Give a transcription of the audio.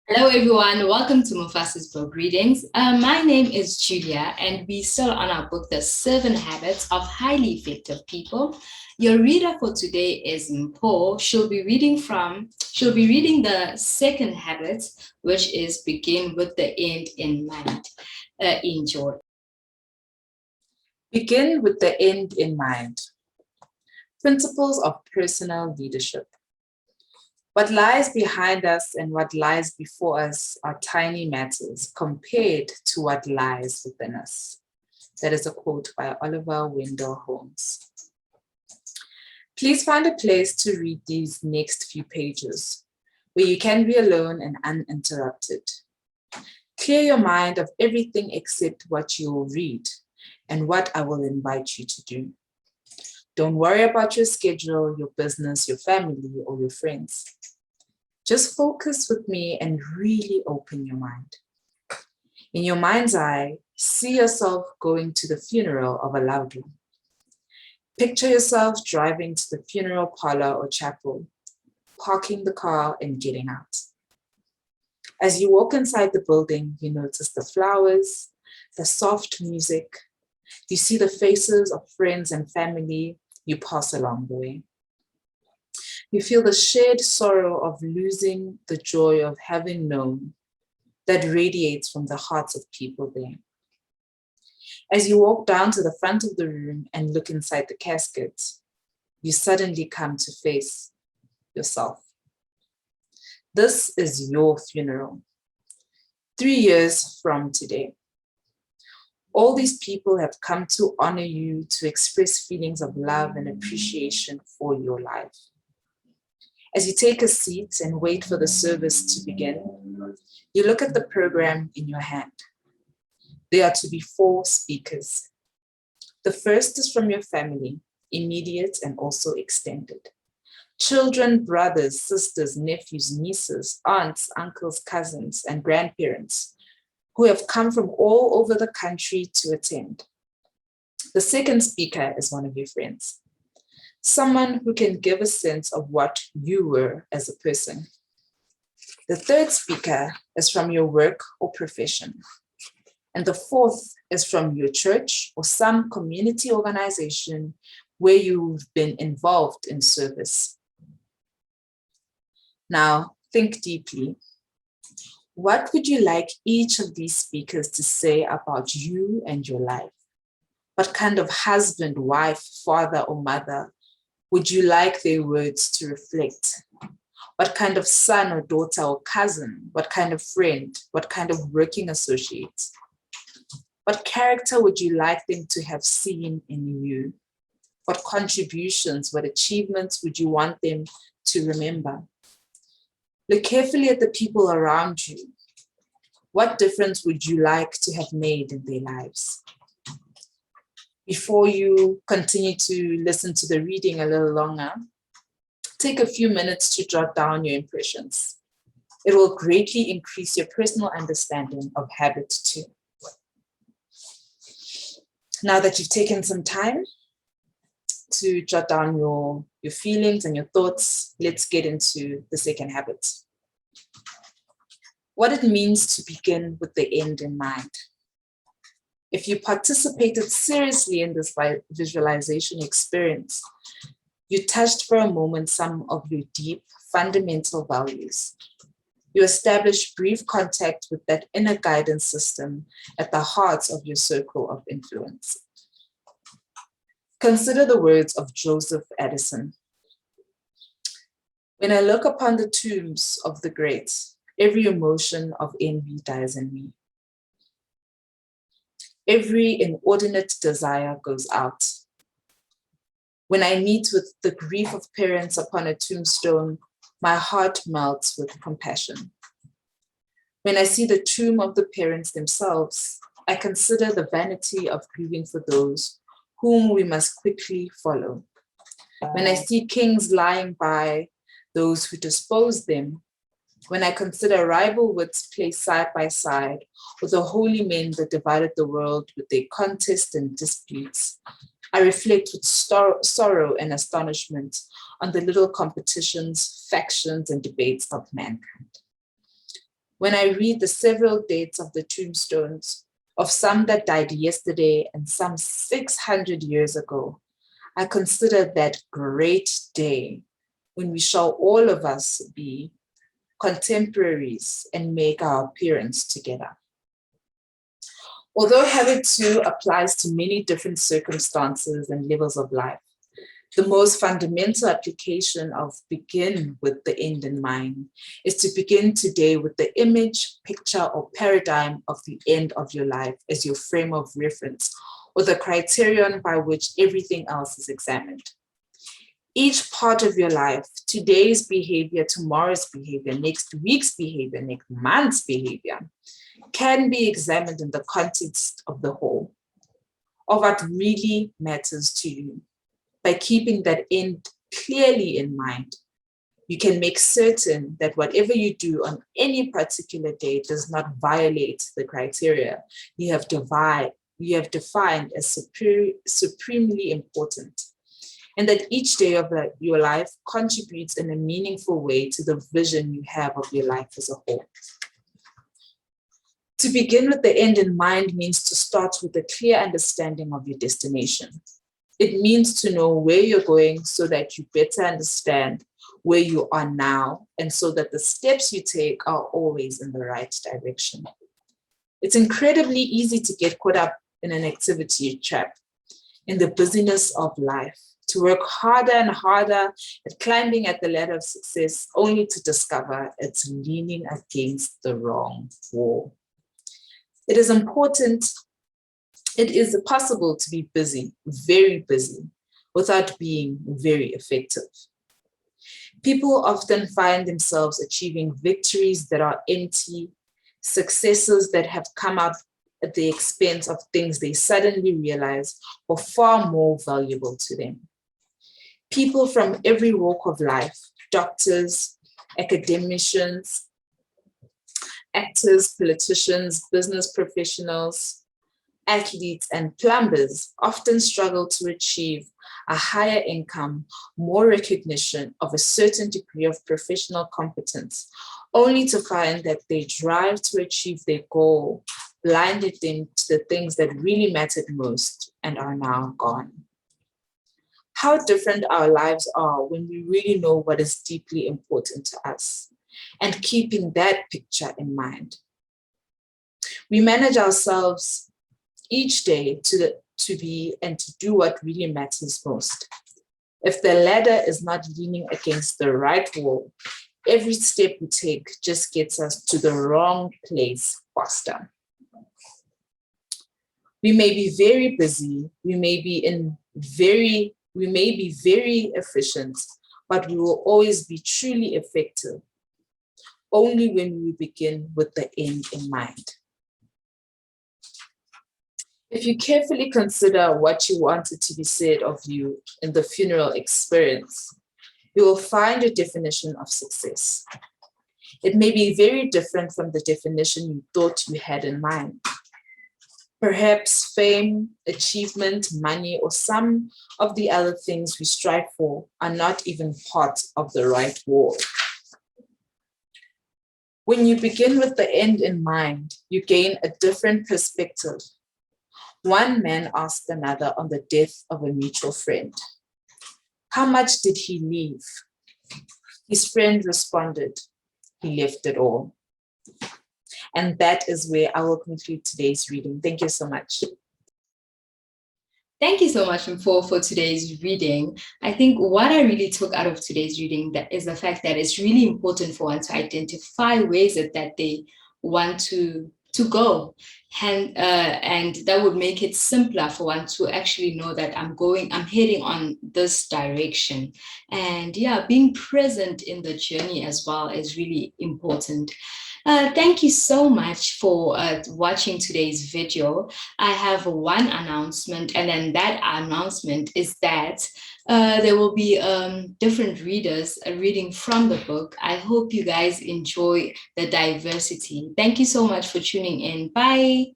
Hello, everyone. Welcome to Mufasa's book readings. My name is Julia, and we still on our book, The 7 Habits of Highly Effective People. Your reader for today is Mpo. She'll be reading the second habit, which is begin with the end in mind. Enjoy. Begin with the end in mind. Principles of personal leadership. What lies behind us and what lies before us are tiny matters compared to what lies within us. That is a quote by Oliver Wendell Holmes. Please find a place to read these next few pages where you can be alone and uninterrupted. Clear your mind of everything except what you will read and what I will invite you to do. Don't worry about your schedule, your business, your family, or your friends. Just focus with me and really open your mind. In your mind's eye, see yourself going to the funeral of a loved one. Picture yourself driving to the funeral parlor or chapel, parking the car and getting out. As you walk inside the building, you notice the flowers, the soft music. You see the faces of friends and family you pass along the way. You feel the shared sorrow of losing the joy of having known that radiates from the hearts of people there. As you walk down to the front of the room and look inside the casket, you suddenly come to face yourself. This is your funeral, 3 years from today. All these people have come to honor you, to express feelings of love and appreciation for your life. As you take a seat and wait for the service to begin, you look at the program in your hand. There are to be 4 speakers. The first is from your family, immediate and also extended. Children, brothers, sisters, nephews, nieces, aunts, uncles, cousins, and grandparents who have come from all over the country to attend. The second speaker is one of your friends, someone who can give a sense of what you were as a person. The third speaker is from your work or profession. And the fourth is from your church or some community organization where you've been involved in service. Now, think deeply. What would you like each of these speakers to say about you and your life? What kind of husband, wife, father, or mother would you like their words to reflect? What kind of son or daughter or cousin? What kind of friend? What kind of working associate? What character would you like them to have seen in you? What contributions, what achievements would you want them to remember? Look carefully at the people around you. What difference would you like to have made in their lives? Before you continue to listen to the reading a little longer, take a few minutes to jot down your impressions. It will greatly increase your personal understanding of habit 2. Now that you've taken some time to jot down your feelings and your thoughts, let's get into the second habit. What it means to begin with the end in mind. If you participated seriously in this visualization experience, you touched for a moment some of your deep, fundamental values. You established brief contact with that inner guidance system at the heart of your circle of influence. Consider the words of Joseph Addison. When I look upon the tombs of the great, every emotion of envy dies in me. Every inordinate desire goes out. When I meet with the grief of parents upon a tombstone, my heart melts with compassion. When I see the tomb of the parents themselves, I consider the vanity of grieving for those whom we must quickly follow. When I see kings lying by those who disposed them, when I consider rival wits placed side by side with the holy men that divided the world with their contests and disputes, I reflect with sorrow and astonishment on the little competitions, factions, and debates of mankind. When I read the several dates of the tombstones of some that died yesterday and some 600 years ago, I consider that great day when we shall all of us be contemporaries and make our appearance together. Although habit 2 applies to many different circumstances and levels of life, the most fundamental application of begin with the end in mind is to begin today with the image, picture, or paradigm of the end of your life as your frame of reference, or the criterion by which everything else is examined. Each part of your life, today's behavior, tomorrow's behavior, next week's behavior, next month's behavior, can be examined in the context of the whole, of what really matters to you. By keeping that end clearly in mind, you can make certain that whatever you do on any particular day does not violate the criteria you have defined as supremely important, and that each day of your life contributes in a meaningful way to the vision you have of your life as a whole. To begin with the end in mind means to start with a clear understanding of your destination. It means to know where you're going so that you better understand where you are now, and so that the steps you take are always in the right direction. It's incredibly easy to get caught up in an activity trap, in the busyness of life, to work harder and harder at climbing at the ladder of success, only to discover it's leaning against the wrong wall. It is possible to be busy, very busy, without being very effective. People often find themselves achieving victories that are empty, successes that have come up at the expense of things they suddenly realize were far more valuable to them. People from every walk of life, doctors, academicians, actors, politicians, business professionals, athletes, and plumbers often struggle to achieve a higher income, more recognition of a certain degree of professional competence, only to find that their drive to achieve their goal blinded them to the things that really mattered most and are now gone. How different our lives are when we really know what is deeply important to us, and keeping that picture in mind. We manage ourselves each day to be and to do what really matters most. If the ladder is not leaning against the right wall, every step we take just gets us to the wrong place faster. We may be very busy, we may be very efficient, but we will always be truly effective only when we begin with the end in mind. If you carefully consider what you wanted to be said of you in the funeral experience, you will find a definition of success. It may be very different from the definition you thought you had in mind. Perhaps fame, achievement, money, or some of the other things we strive for are not even part of the right wall. When you begin with the end in mind, you gain a different perspective. One man asked another on the death of a mutual friend, "How much did he leave?" His friend responded, "He left it all." And that is where I will conclude today's reading. Thank you so much. Thank you so much, for today's reading. I think what I really took out of today's reading is the fact that it's really important for one to identify ways that they want to go. And that would make it simpler for one to actually know that I'm heading on this direction. And yeah, being present in the journey as well is really important. Thank you so much for watching today's video. I have one announcement, and then that announcement is that there will be different readers reading from the book. I hope you guys enjoy the diversity. Thank you so much for tuning in. Bye.